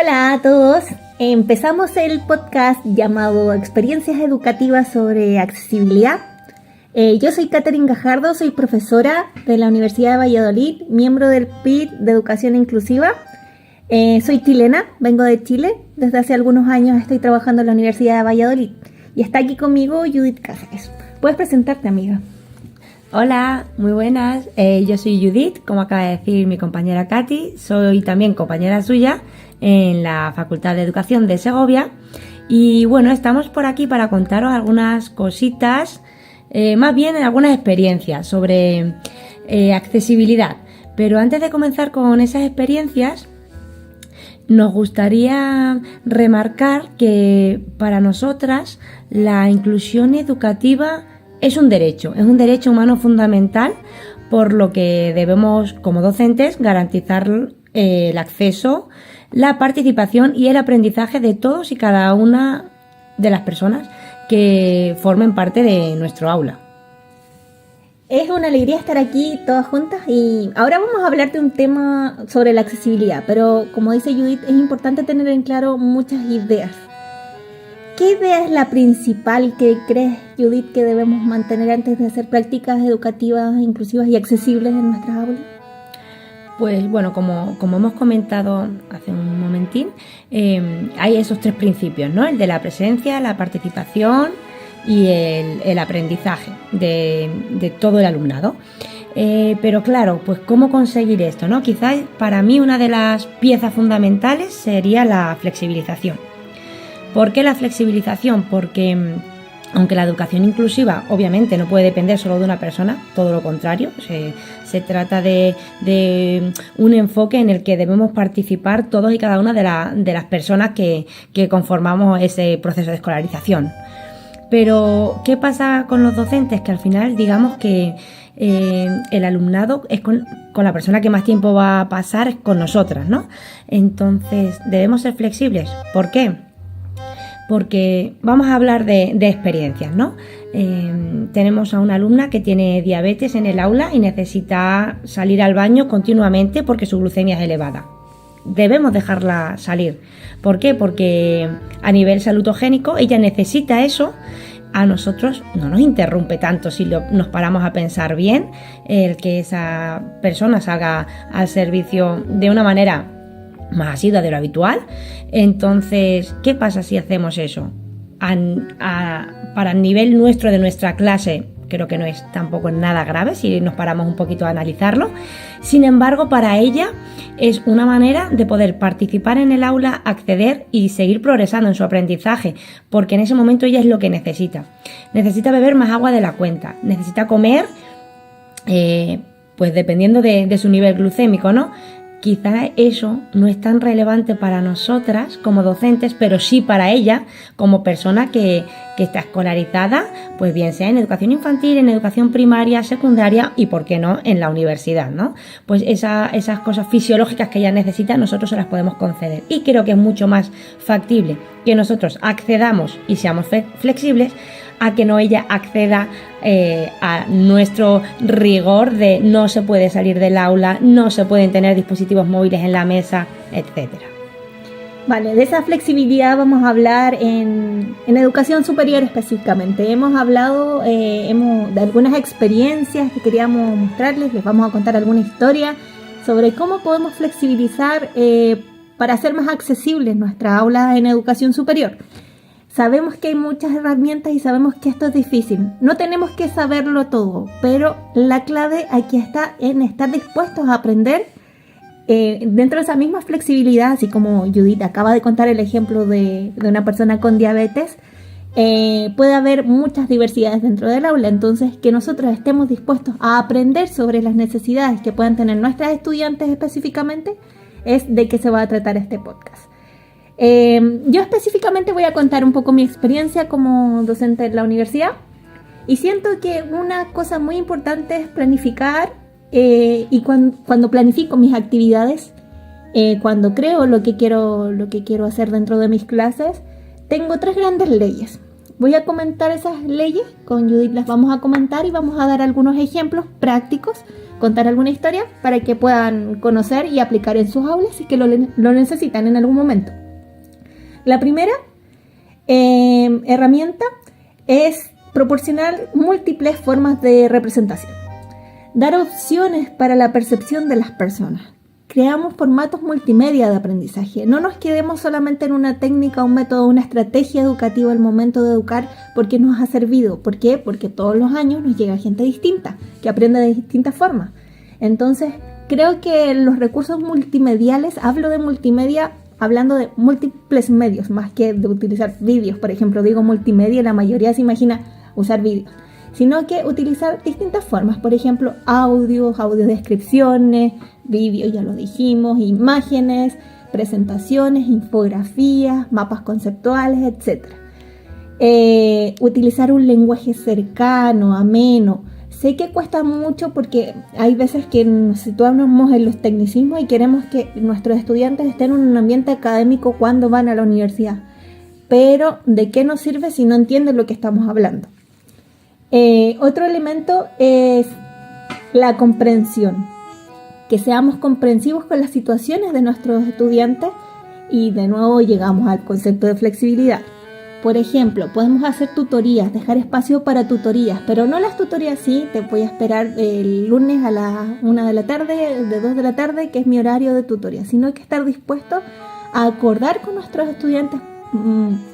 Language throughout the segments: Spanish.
Hola a todos, empezamos el podcast llamado Experiencias Educativas sobre Accesibilidad. Yo soy Catherine Gajardo, soy profesora de la Universidad de Valladolid, miembro del PIT de Educación Inclusiva. Soy chilena, vengo de Chile, desde hace algunos años estoy trabajando en la Universidad de Valladolid y está aquí conmigo Judith Cáceres. ¿Puedes presentarte, amiga? Hola, muy buenas. Yo soy Judith, como acaba de decir mi compañera Katy. Soy también compañera suya en la Facultad de Educación de Segovia. Y bueno, estamos por aquí para contaros algunas cositas, más bien algunas experiencias sobre accesibilidad. Pero antes de comenzar con esas experiencias, nos gustaría remarcar que para nosotras la inclusión educativa es un derecho humano fundamental, por lo que debemos, como docentes, garantizar el acceso, la participación y el aprendizaje de todos y cada una de las personas que formen parte de nuestro aula. Es una alegría estar aquí todas juntas y ahora vamos a hablar de un tema sobre la accesibilidad, pero como dice Judith, es importante tener en claro muchas ideas. ¿Qué idea es la principal que crees, Judith, que debemos mantener antes de hacer prácticas educativas inclusivas y accesibles en nuestras aulas? Pues bueno, como hemos comentado hace un momentín, hay esos tres principios, ¿no? El de la presencia, la participación y el aprendizaje de todo el alumnado. Pero claro, pues ¿cómo conseguir esto, no? Quizás para mí una de las piezas fundamentales sería la flexibilización. ¿Por qué la flexibilización? Porque aunque la educación inclusiva obviamente no puede depender solo de una persona, todo lo contrario, se trata de un enfoque en el que debemos participar todos y cada una de las personas que conformamos ese proceso de escolarización. Pero, ¿qué pasa con los docentes? Que al final, digamos que el alumnado es con la persona que más tiempo va a pasar es con nosotras, ¿no? Entonces, debemos ser flexibles. ¿Por qué? Porque vamos a hablar de experiencias, ¿no? Tenemos a una alumna que tiene diabetes en el aula y necesita salir al baño continuamente porque su glucemia es elevada. Debemos dejarla salir. ¿Por qué? Porque a nivel salutogénico ella necesita eso. A nosotros no nos interrumpe tanto si nos paramos a pensar bien el que esa persona salga al servicio de una manera más asidua de lo habitual. Entonces, ¿qué pasa si hacemos eso? Para el nivel nuestro de nuestra clase, creo que no es tampoco nada grave si nos paramos un poquito a analizarlo. Sin embargo, para ella es una manera de poder participar en el aula, acceder y seguir progresando en su aprendizaje, porque en ese momento ella es lo que necesita. Necesita beber más agua de la cuenta, necesita comer, pues dependiendo de su nivel glucémico, ¿no? Quizá eso no es tan relevante para nosotras como docentes, pero sí para ella como persona que está escolarizada, pues bien sea en educación infantil, en educación primaria, secundaria y, por qué no, en la universidad, ¿no? Pues esas cosas fisiológicas que ella necesita, nosotros se las podemos conceder. Y creo que es mucho más factible que nosotros accedamos y seamos flexibles a que no ella acceda a nuestro rigor de no se puede salir del aula, no se pueden tener dispositivos móviles en la mesa, etcétera. Vale, de esa flexibilidad vamos a hablar en educación superior específicamente. Hemos hablado de algunas experiencias que queríamos mostrarles, les vamos a contar alguna historia sobre cómo podemos flexibilizar para hacer más accesibles nuestras aulas en educación superior. Sabemos que hay muchas herramientas y sabemos que esto es difícil. No tenemos que saberlo todo, pero la clave aquí está en estar dispuestos a aprender dentro de esa misma flexibilidad, así como Judith acaba de contar el ejemplo de una persona con diabetes. Puede haber muchas diversidades dentro del aula, entonces que nosotros estemos dispuestos a aprender sobre las necesidades que puedan tener nuestras estudiantes específicamente, es de qué se va a tratar este podcast. Yo específicamente voy a contar un poco mi experiencia como docente en la universidad y siento que una cosa muy importante es planificar y cuando planifico mis actividades, cuando creo lo que quiero hacer dentro de mis clases, tengo tres grandes leyes. Voy a comentar esas leyes, con Judith las vamos a comentar y vamos a dar algunos ejemplos prácticos, contar alguna historia para que puedan conocer y aplicar en sus aulas si que lo necesitan en algún momento. La primera herramienta es proporcionar múltiples formas de representación. Dar opciones para la percepción de las personas. Creamos formatos multimedia de aprendizaje. No nos quedemos solamente en una técnica, un método, una estrategia educativa al momento de educar porque nos ha servido. ¿Por qué? Porque todos los años nos llega gente distinta, que aprende de distintas formas. Entonces, creo que los recursos multimediales, hablo de multimedia hablando de múltiples medios, más que de utilizar vídeos. Por ejemplo, digo multimedia, la mayoría se imagina usar vídeos, sino que utilizar distintas formas, por ejemplo, audiodescripciones, vídeos, ya lo dijimos, imágenes, presentaciones, infografías, mapas conceptuales, etc. Utilizar un lenguaje cercano, ameno. Sé que cuesta mucho porque hay veces que nos situamos en los tecnicismos y queremos que nuestros estudiantes estén en un ambiente académico cuando van a la universidad. Pero, ¿de qué nos sirve si no entienden lo que estamos hablando? Otro elemento es la comprensión. Que seamos comprensivos con las situaciones de nuestros estudiantes y de nuevo llegamos al concepto de flexibilidad. Por ejemplo, podemos hacer tutorías, dejar espacio para tutorías, pero no las tutorías te voy a esperar el lunes a las 1 de la tarde, de 2 de la tarde, que es mi horario de tutoría, sino que estar dispuesto a acordar con nuestros estudiantes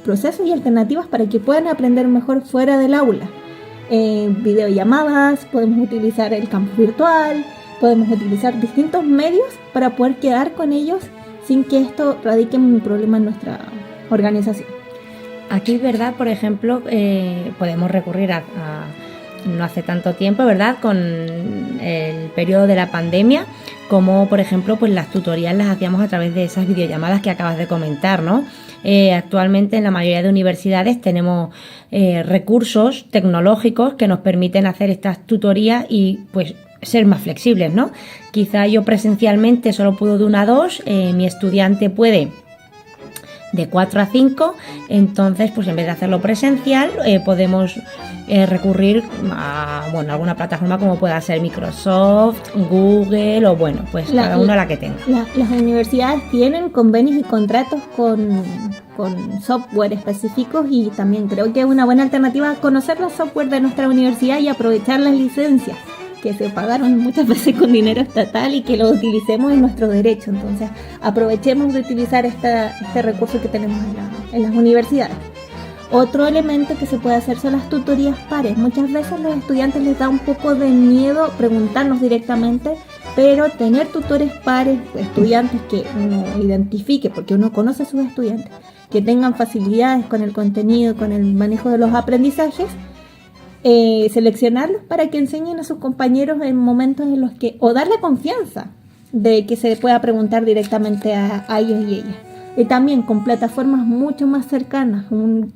procesos y alternativas para que puedan aprender mejor fuera del aula. Videollamadas, podemos utilizar el campus virtual, podemos utilizar distintos medios para poder quedar con ellos sin que esto radique un problema en nuestra organización. Aquí, ¿verdad? Por ejemplo, podemos recurrir a no hace tanto tiempo, ¿verdad? Con el periodo de la pandemia, como por ejemplo, pues las tutorías las hacíamos a través de esas videollamadas que acabas de comentar, ¿no? Actualmente en la mayoría de universidades tenemos recursos tecnológicos que nos permiten hacer estas tutorías y pues ser más flexibles, ¿no? Quizá yo presencialmente solo puedo de 1 a 2, mi estudiante puede de 4 a 5, entonces pues en vez de hacerlo presencial podemos recurrir a alguna plataforma como pueda ser Microsoft, Google o pues cada uno a la que tenga. Las universidades tienen convenios y contratos con software específicos y también creo que es una buena alternativa conocer los software de nuestra universidad y aprovechar las licencias que se pagaron muchas veces con dinero estatal y que lo utilicemos en nuestro derecho. Entonces aprovechemos de utilizar este recurso que tenemos en las universidades. Otro elemento que se puede hacer son las tutorías pares. Muchas veces a los estudiantes les da un poco de miedo preguntarnos directamente, pero tener tutores pares, estudiantes que uno identifique, porque uno conoce a sus estudiantes, que tengan facilidades con el contenido, con el manejo de los aprendizajes, seleccionarlos para que enseñen a sus compañeros en momentos en los que, o darle confianza de que se pueda preguntar directamente a ellos y ellas. Y también con plataformas mucho más cercanas, un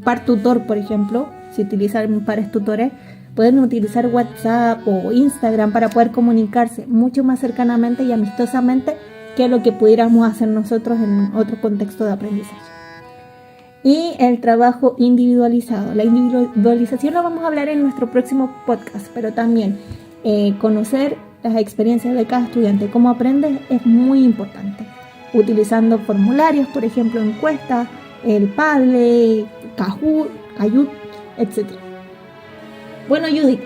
par tutor, por ejemplo, si utilizan pares tutores, pueden utilizar WhatsApp o Instagram para poder comunicarse mucho más cercanamente y amistosamente que lo que pudiéramos hacer nosotros en otro contexto de aprendizaje. Y el trabajo individualizado. La individualización lo vamos a hablar en nuestro próximo podcast, pero también conocer las experiencias de cada estudiante, cómo aprende, es muy importante. Utilizando formularios, por ejemplo, encuestas, el Padlet, Kahoot, etc. Bueno, Judith,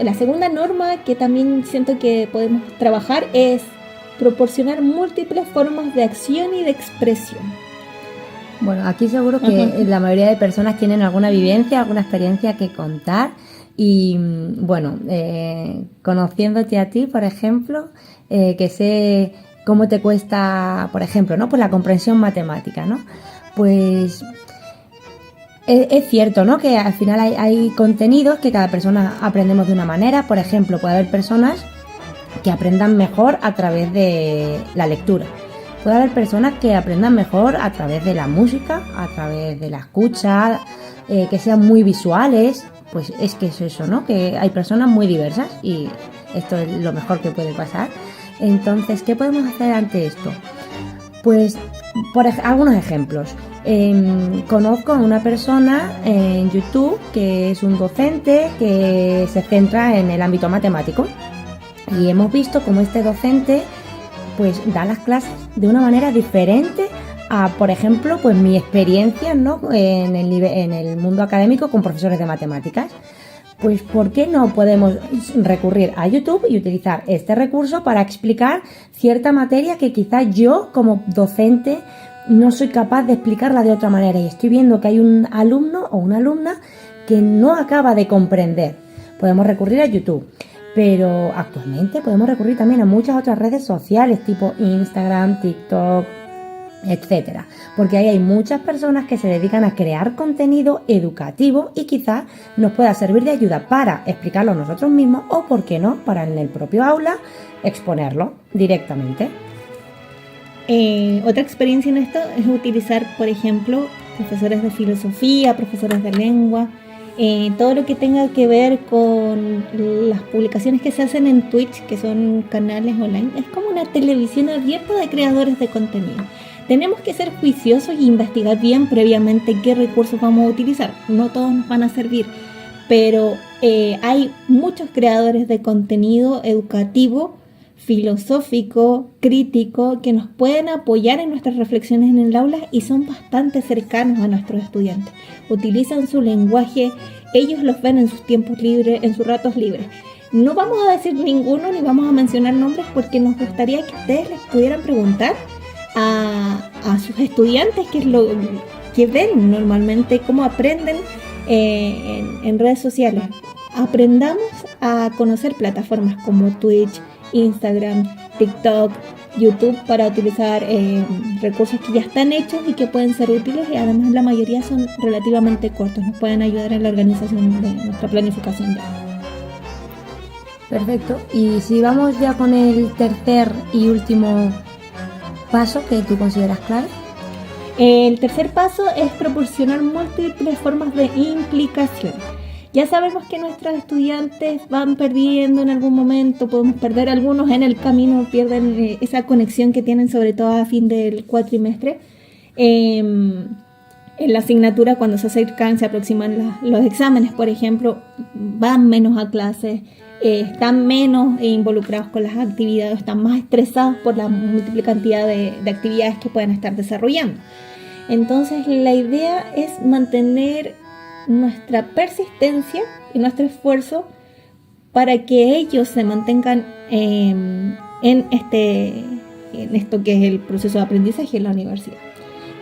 la segunda norma que también siento que podemos trabajar es proporcionar múltiples formas de acción y de expresión. Bueno, aquí seguro que la mayoría de personas tienen alguna vivencia, alguna experiencia que contar y conociéndote a ti, por ejemplo, que sé cómo te cuesta, por ejemplo, ¿no? Pues la comprensión matemática, ¿no? Pues es cierto, ¿no? Que al final hay contenidos que cada persona aprendemos de una manera. Por ejemplo, puede haber personas que aprendan mejor a través de la lectura. Puede haber personas que aprendan mejor a través de la música, a través de la escucha, que sean muy visuales. Pues es que es eso, ¿no? Que hay personas muy diversas y esto es lo mejor que puede pasar. Entonces, ¿qué podemos hacer ante esto? Pues, algunos ejemplos. Conozco a una persona en YouTube que es un docente que se centra en el ámbito matemático y hemos visto cómo este docente pues da las clases de una manera diferente a, por ejemplo, pues mi experiencia, ¿no?, en el mundo académico con profesores de matemáticas. Pues ¿por qué no podemos recurrir a YouTube y utilizar este recurso para explicar cierta materia que quizás yo como docente no soy capaz de explicarla de otra manera y estoy viendo que hay un alumno o una alumna que no acaba de comprender? Podemos recurrir a YouTube, pero actualmente podemos recurrir también a muchas otras redes sociales tipo Instagram, TikTok, etcétera, porque ahí hay muchas personas que se dedican a crear contenido educativo y quizás nos pueda servir de ayuda para explicarlo nosotros mismos o, por qué no, para en el propio aula exponerlo directamente. Otra experiencia en esto es utilizar, por ejemplo, profesores de filosofía, profesores de lengua, todo lo que tenga que ver con las publicaciones que se hacen en Twitch, que son canales online. Es como una televisión abierta de creadores de contenido. Tenemos que ser juiciosos y investigar bien previamente qué recursos vamos a utilizar. No todos nos van a servir, pero hay muchos creadores de contenido educativo, filosófico, crítico, que nos pueden apoyar en nuestras reflexiones en el aula y son bastante cercanos a nuestros estudiantes. Utilizan su lenguaje, ellos los ven en sus tiempos libres, en sus ratos libres. No vamos a decir ninguno ni vamos a mencionar nombres porque nos gustaría que ustedes les pudieran preguntar a sus estudiantes qué es lo que ven normalmente, cómo aprenden en redes sociales. Aprendamos a conocer plataformas como Twitch, Instagram, TikTok, YouTube para utilizar recursos que ya están hechos y que pueden ser útiles y además la mayoría son relativamente cortos, nos pueden ayudar en la organización de nuestra planificación de año. Perfecto, y si vamos ya con el tercer y último paso que tú consideras clave. El tercer paso es proporcionar múltiples formas de implicación. Ya sabemos que nuestros estudiantes van perdiendo en algún momento, podemos perder algunos en el camino, pierden esa conexión que tienen sobre todo a fin del cuatrimestre. En la asignatura cuando se acercan, se aproximan los exámenes, por ejemplo, van menos a clases, están menos involucrados con las actividades, están más estresados por la múltiple cantidad de actividades que pueden estar desarrollando. Entonces la idea es mantener nuestra persistencia y nuestro esfuerzo para que ellos se mantengan en esto que es el proceso de aprendizaje en la universidad.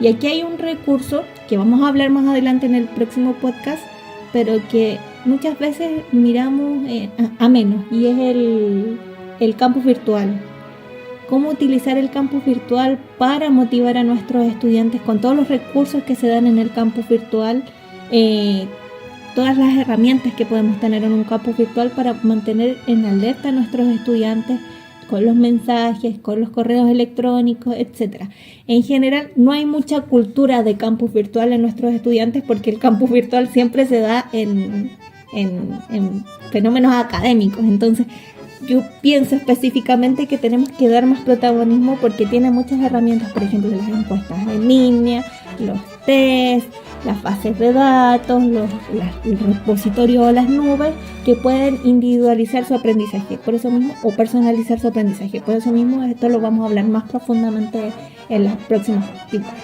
Y aquí hay un recurso que vamos a hablar más adelante en el próximo podcast, pero que muchas veces miramos a menos, y es el campus virtual. Cómo utilizar el campus virtual para motivar a nuestros estudiantes con todos los recursos que se dan en el campus virtual, todas las herramientas que podemos tener en un campus virtual para mantener en alerta a nuestros estudiantes con los mensajes, con los correos electrónicos, etc. En general no hay mucha cultura de campus virtual en nuestros estudiantes porque el campus virtual siempre se da en fenómenos académicos. Entonces yo pienso específicamente que tenemos que dar más protagonismo porque tiene muchas herramientas, por ejemplo las encuestas en línea, los test, las bases de datos, el repositorio o las nubes que pueden individualizar su aprendizaje, por eso mismo, o personalizar su aprendizaje. Por eso mismo esto lo vamos a hablar más profundamente en las próximas temporadas.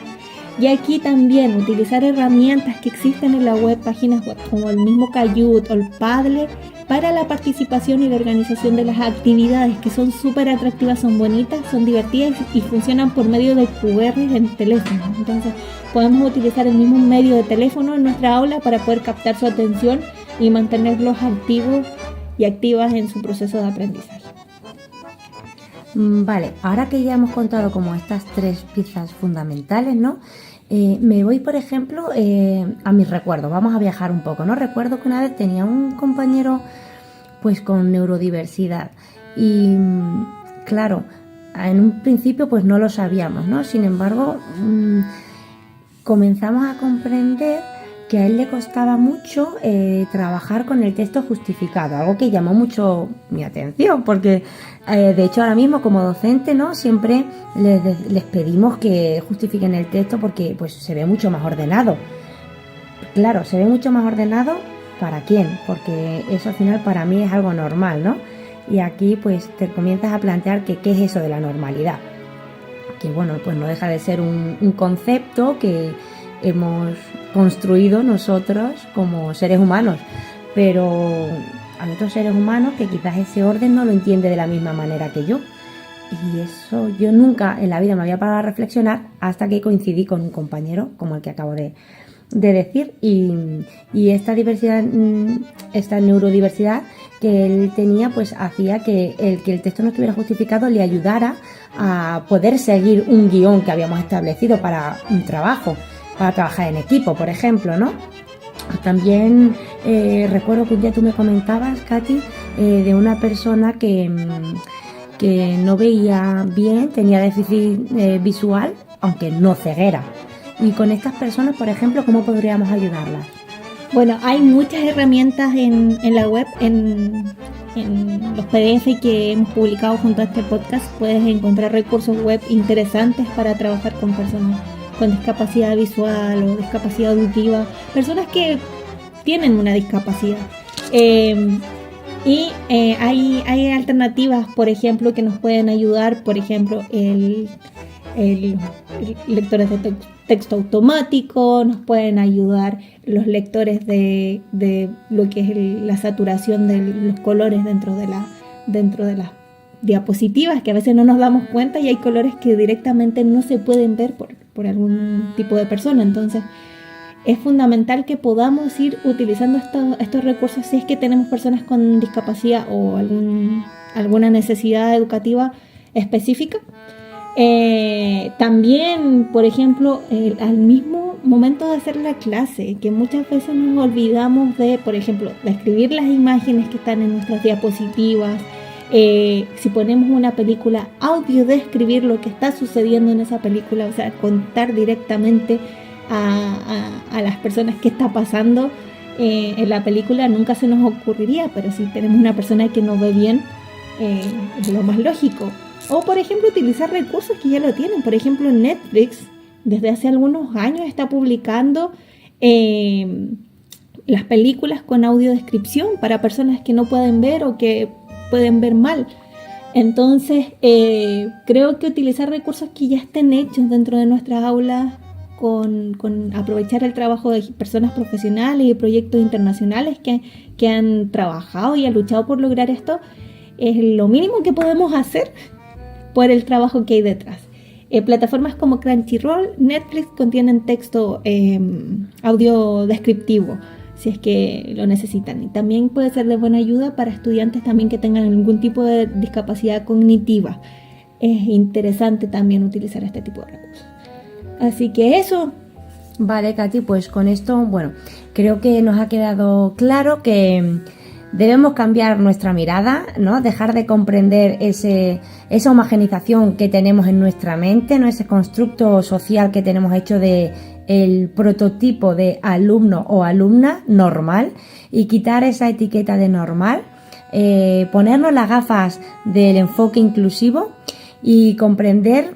Y aquí también utilizar herramientas que existen en la web, páginas web como el mismo Kahoot o el Padlet para la participación y la organización de las actividades, que son súper atractivas, son bonitas, son divertidas y funcionan por medio de QR en teléfono. Entonces podemos utilizar el mismo medio de teléfono en nuestra aula para poder captar su atención y mantenerlos activos y activas en su proceso de aprendizaje. Vale, ahora que ya hemos contado como estas tres piezas fundamentales, ¿no? Me voy, por ejemplo, a mis recuerdos. Vamos a viajar un poco, ¿no? Recuerdo que una vez tenía un compañero pues con neurodiversidad y claro, en un principio pues no lo sabíamos, ¿no? Sin embargo, comenzamos a comprender que a él le costaba mucho trabajar con el texto justificado, algo que llamó mucho mi atención, porque de hecho ahora mismo como docente, ¿no?, siempre les pedimos que justifiquen el texto porque pues se ve mucho más ordenado. Claro, se ve mucho más ordenado ¿para quién? Porque eso al final para mí es algo normal, ¿no? Y aquí pues te comienzas a plantear que qué es eso de la normalidad, que bueno, pues no deja de ser un concepto que hemos construido nosotros como seres humanos, pero hay otros seres humanos que quizás ese orden no lo entiende de la misma manera que yo, y eso yo nunca en la vida me había parado a reflexionar hasta que coincidí con un compañero como el que acabo de decir, y esta diversidad, esta neurodiversidad que él tenía, pues hacía que el texto no estuviera justificado le ayudara a poder seguir un guión que habíamos establecido para un trabajo, para trabajar en equipo, por ejemplo, ¿no? También recuerdo que un día tú me comentabas, Katy, de una persona que no veía bien, tenía déficit visual, aunque no ceguera. Y con estas personas, por ejemplo, ¿cómo podríamos ayudarlas? Bueno, hay muchas herramientas en la web, en los PDF que hemos publicado junto a este podcast. Puedes encontrar recursos web interesantes para trabajar con personas con discapacidad visual o discapacidad auditiva, personas que tienen una discapacidad. Hay alternativas, por ejemplo, que nos pueden ayudar, por ejemplo, el lectores de texto automático, nos pueden ayudar los lectores de lo que es la saturación de los colores dentro de las diapositivas, que a veces no nos damos cuenta y hay colores que directamente no se pueden ver por algún tipo de persona. Entonces es fundamental que podamos ir utilizando estos recursos si es que tenemos personas con discapacidad o alguna necesidad educativa específica. También, por ejemplo, al mismo momento de hacer la clase, que muchas veces nos olvidamos de, por ejemplo, de escribir las imágenes que están en nuestras diapositivas. Si ponemos una película, audio, describir lo que está sucediendo en esa película, o sea, contar directamente a las personas qué está pasando en la película. Nunca se nos ocurriría, pero si tenemos una persona que no ve bien, es lo más lógico. O, por ejemplo, utilizar recursos que ya lo tienen. Por ejemplo, Netflix, desde hace algunos años, está publicando las películas con audiodescripción para personas que no pueden ver o que pueden ver mal. Entonces, creo que utilizar recursos que ya estén hechos dentro de nuestras aulas, con aprovechar el trabajo de personas profesionales y proyectos internacionales que han trabajado y han luchado por lograr esto, es lo mínimo que podemos hacer por el trabajo que hay detrás. Plataformas como Crunchyroll, Netflix contienen texto audio descriptivo, si es que lo necesitan. Y también puede ser de buena ayuda para estudiantes también que tengan algún tipo de discapacidad cognitiva. Es interesante también utilizar este tipo de recursos. Así que eso. Vale, Katy, pues con esto, bueno, creo que nos ha quedado claro que debemos cambiar nuestra mirada, ¿no? Dejar de comprender esa homogenización que tenemos en nuestra mente, ¿no? Ese constructo social que tenemos hecho de el prototipo de alumno o alumna normal, y quitar esa etiqueta de normal, ponernos las gafas del enfoque inclusivo y comprender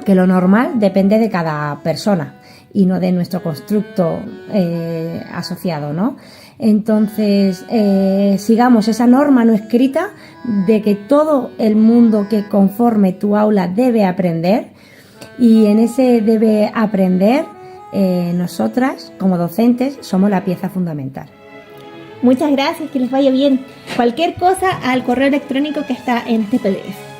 que lo normal depende de cada persona y no de nuestro constructo asociado, ¿no? Entonces, sigamos esa norma no escrita de que todo el mundo que conforme tu aula debe aprender, y en ese debe aprender, nosotras como docentes somos la pieza fundamental. Muchas gracias, que les vaya bien. Cualquier cosa al correo electrónico que está en este PDF.